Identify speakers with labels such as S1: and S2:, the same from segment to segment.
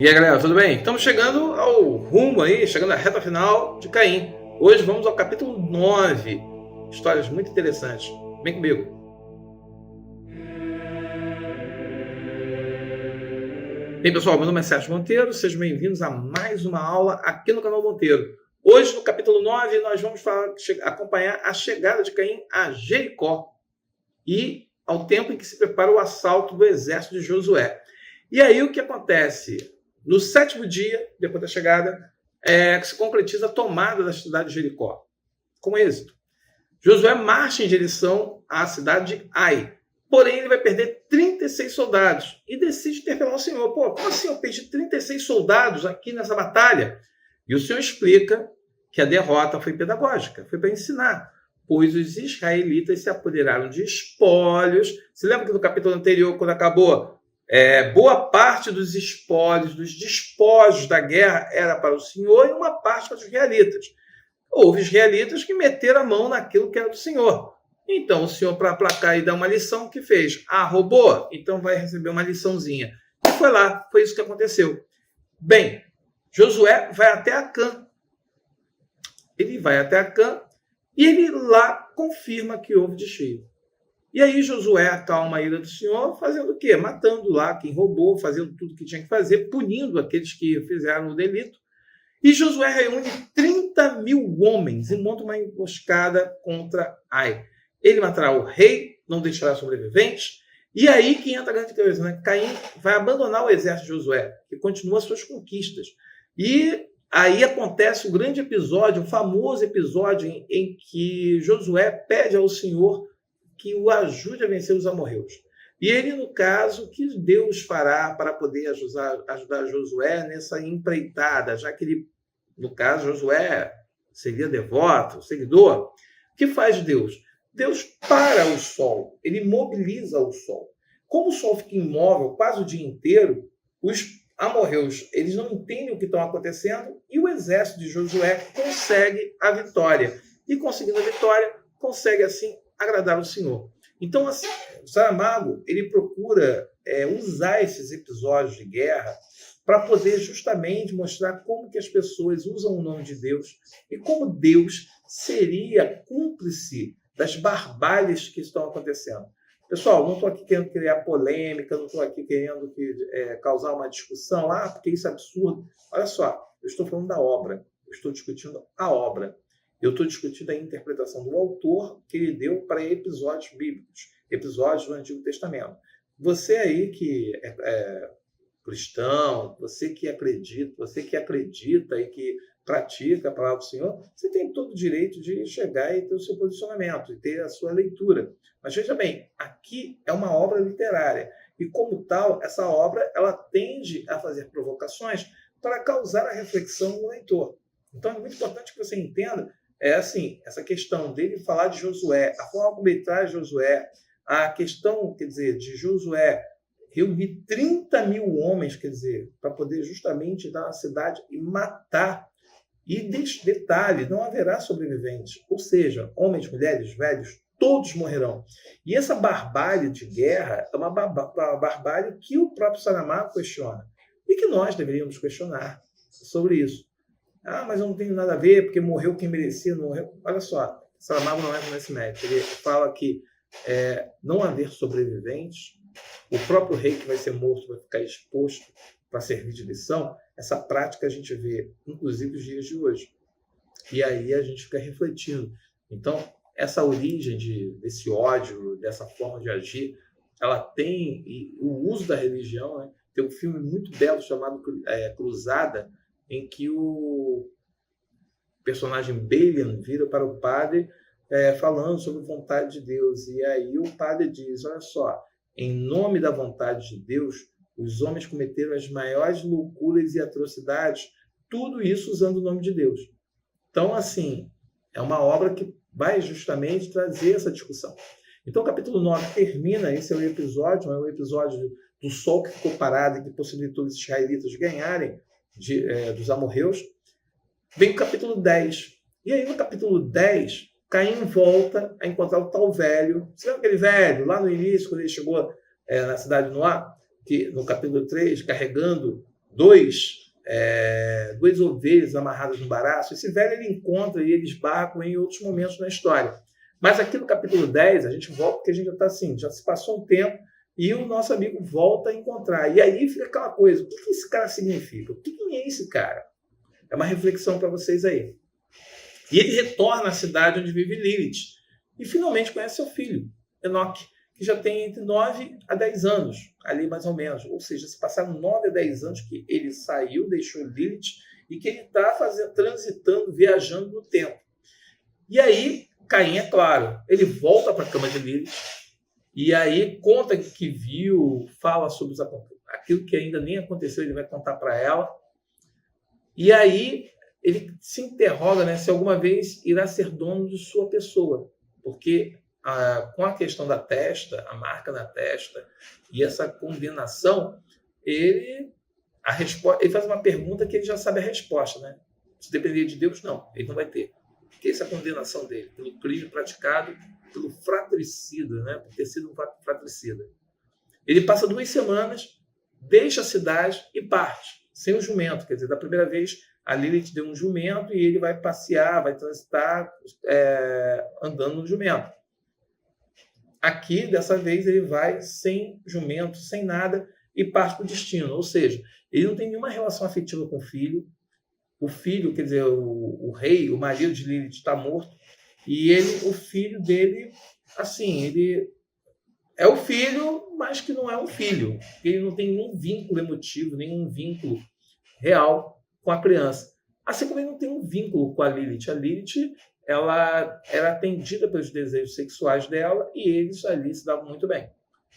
S1: E aí, galera, tudo bem? Estamos chegando ao rumo aí, chegando à reta final de Caim. Hoje vamos ao capítulo 9. Histórias muito interessantes. Vem comigo. E aí, pessoal, meu nome é Sérgio Monteiro. Sejam bem-vindos a mais uma aula aqui no canal Monteiro. Hoje, no capítulo 9, nós vamos acompanhar a chegada de Caim a Jericó e ao tempo em que se prepara o assalto do exército de Josué. E aí o que acontece? No 7º dia, depois da chegada, se concretiza a tomada da cidade de Jericó. Com êxito. Josué marcha em direção à cidade de Ai. Porém, ele vai perder 36 soldados e decide interpelar o Senhor. Pô, como assim eu perdi 36 soldados aqui nessa batalha? E o Senhor explica que a derrota foi pedagógica, foi para ensinar. Pois os israelitas se apoderaram de espólios. Se lembra que no capítulo anterior, quando acabou, boa parte dos espólios, dos despojos da guerra era para o Senhor e uma parte para os israelitas. Houve israelitas que meteram a mão naquilo que era do Senhor. Então, o Senhor, para aplacar e dar uma lição, o que fez? Roubou? Então vai receber uma liçãozinha. E foi lá, foi isso que aconteceu. Bem, Josué vai até Acã. Ele vai até Acã e ele lá confirma que houve desfile. E aí Josué acalma a ira do Senhor, fazendo o quê? Matando lá quem roubou, fazendo tudo que tinha que fazer, punindo aqueles que fizeram o delito. E Josué reúne 30 mil homens e monta uma emboscada contra Ai. Ele matará o rei, não deixará sobreviventes. E aí que entra a grande coisa, né? Caim vai abandonar o exército de Josué, que continua suas conquistas. E aí acontece o grande episódio, o famoso episódio em que Josué pede ao Senhor que o ajude a vencer os amorreus. E ele, no caso, o que Deus fará para poder ajudar Josué nessa empreitada, já que ele, no caso, Josué seria devoto, seguidor. O que faz Deus? Deus para o sol, ele mobiliza o sol. Como o sol fica imóvel quase o dia inteiro, os amorreus eles não entendem o que está acontecendo e o exército de Josué consegue a vitória. E conseguindo a vitória, consegue assim agradar o Senhor. Então, assim, o Saramago ele procura usar esses episódios de guerra para poder justamente mostrar como que as pessoas usam o nome de Deus e como Deus seria cúmplice das barbáries que estão acontecendo. Pessoal, não estou aqui querendo criar polêmica, não estou aqui querendo causar uma discussão, porque isso é absurdo. Olha só, eu estou falando da obra, eu estou discutindo a obra. Eu estou discutindo a interpretação do autor que ele deu para episódios bíblicos, episódios do Antigo Testamento. Você aí que é cristão, você que acredita e que pratica a palavra do Senhor, você tem todo o direito de chegar e ter o seu posicionamento, e ter a sua leitura. Mas veja bem, aqui é uma obra literária. E como tal, essa obra ela tende a fazer provocações para causar a reflexão no leitor. Então é muito importante que você entenda essa questão dele falar de Josué, a forma como ele traz Josué, a questão, de Josué reunir 30 mil homens, para poder justamente dar na cidade e matar. E detalhe, não haverá sobreviventes, ou seja, homens, mulheres, velhos, todos morrerão. E essa barbárie de guerra é uma barbárie que o próprio Saramago questiona e que nós deveríamos questionar sobre isso. Mas eu não tenho nada a ver, porque morreu quem merecia, não morreu. Olha só, Saramago não entra nesse mérito. Ele fala que não haver sobreviventes, o próprio rei que vai ser morto vai ficar exposto para servir de lição. Essa prática a gente vê, inclusive, nos dias de hoje. E aí a gente fica refletindo. Então, essa origem desse ódio, dessa forma de agir, ela tem o uso da religião, né? Tem um filme muito belo chamado Cruzada, em que o personagem Balian vira para o padre falando sobre a vontade de Deus. E aí o padre diz, olha só, em nome da vontade de Deus, os homens cometeram as maiores loucuras e atrocidades, tudo isso usando o nome de Deus. Então, assim, é uma obra que vai justamente trazer essa discussão. Então, o capítulo 9 termina, esse é o episódio do sol que ficou parado e que possibilitou os israelitas ganharem dos amorreus. Vem o capítulo 10. E aí, no capítulo 10, Caim volta a encontrar o tal velho. Você lembra aquele velho, lá no início, quando ele chegou na cidade de Noá, que, no capítulo 3, carregando duas ovelhas amarradas no baraço. Esse velho ele encontra e ele esbarra com ele em outros momentos na história. Mas aqui no capítulo 10, a gente volta porque a gente já está assim, já se passou um tempo e o nosso amigo volta a encontrar. E aí fica aquela coisa, o que esse cara significa? Quem é esse cara? É uma reflexão para vocês aí. E ele retorna à cidade onde vive Lilith e finalmente conhece seu filho, Enoque, que já tem entre 9 a 10 anos, ali mais ou menos. Ou seja, se passaram 9 a 10 anos que ele saiu, deixou Lilith e que ele está transitando, viajando no tempo. E aí, Caim, é claro, ele volta para a cama de Lilith e aí conta o que viu, fala sobre aquilo que ainda nem aconteceu, ele vai contar para ela. E aí ele se interroga, né, se alguma vez irá ser dono de sua pessoa, porque com a questão da testa, a marca na testa e essa condenação, ele faz uma pergunta que ele já sabe a resposta, né? Se depender de Deus, não, ele não vai ter. Porque essa é a condenação dele, pelo crime praticado pelo fratricida, né? Por ter sido um fratricida. Ele passa 2 semanas, deixa a cidade e parte, sem o jumento. Quer dizer, da primeira vez, a Lilith deu um jumento e ele vai passear, vai transitar andando no jumento. Aqui, dessa vez, ele vai sem jumento, sem nada, e parte para o destino. Ou seja, ele não tem nenhuma relação afetiva com o filho. O filho, quer dizer, o rei, o marido de Lilith está morto. E o filho dele, assim, ele é o filho, mas que não é um filho. Ele não tem nenhum vínculo emotivo, nenhum vínculo real com a criança. Assim como ele não tem um vínculo com a Lilith. A Lilith, ela era atendida pelos desejos sexuais dela e eles ali se davam muito bem.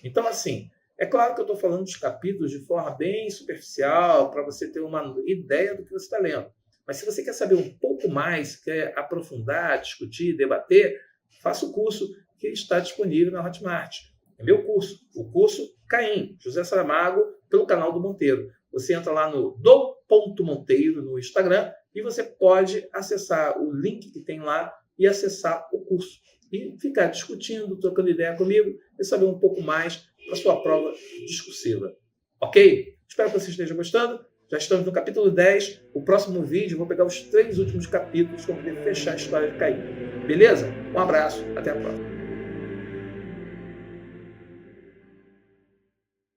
S1: Então, assim, é claro que eu estou falando dos capítulos de forma bem superficial, para você ter uma ideia do que você está lendo. Mas se você quer saber um pouco mais, quer aprofundar, discutir, debater, faça o curso que está disponível na Hotmart. É meu curso, o curso Caim, José Saramago, pelo canal do Monteiro. Você entra lá no do.monteiro no Instagram e você pode acessar o link que tem lá e acessar o curso. E ficar discutindo, trocando ideia comigo e saber um pouco mais para a sua prova discursiva. Ok? Espero que você esteja gostando. Já estamos no capítulo 10. O próximo vídeo eu vou pegar os 3 últimos capítulos para poder fechar a história de Caim. Beleza? Um abraço. Até a próxima.